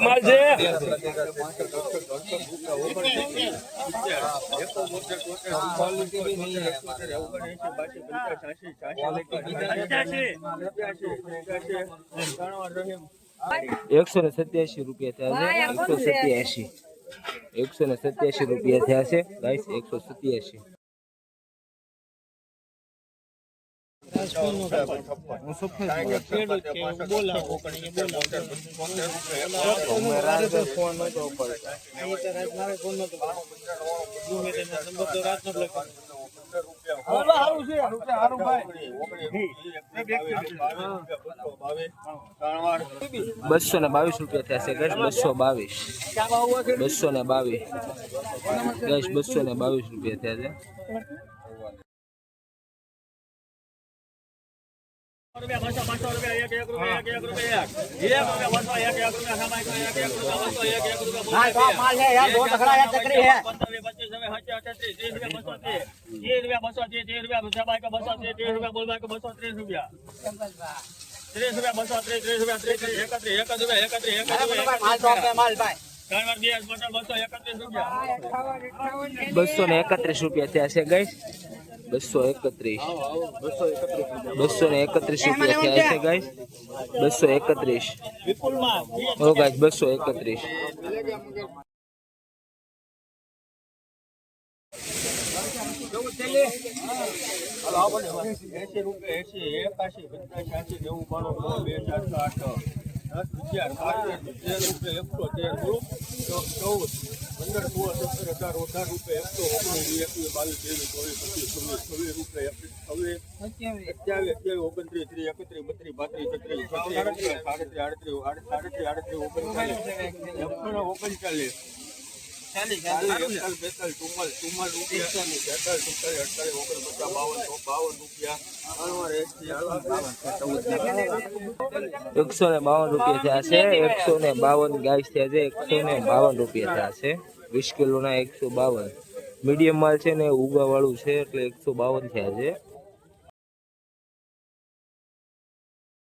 માલ છે ₹187 થયા છે। 187 રૂપિયા થયા છે ગાઈસ। 187 222 રૂપિયા થયા છે ગાઈસ। 222 ગાઈસ। 222 રૂપિયા થયા છે। ₹231 રૂપિયા થયા છે ગાઈસ। 231 રૂપિયા થયા છે ગાઈસ। 231 ઓ ગાઈસ 231 ₹152 થયા છે। 152 ગાઈસ થયા છે। 152 રૂપિયા થયા છે। 20 કિલોના 152 મીડિયમ માલ છે ને ઉગા વાળું છે એટલે 152 થયા છે।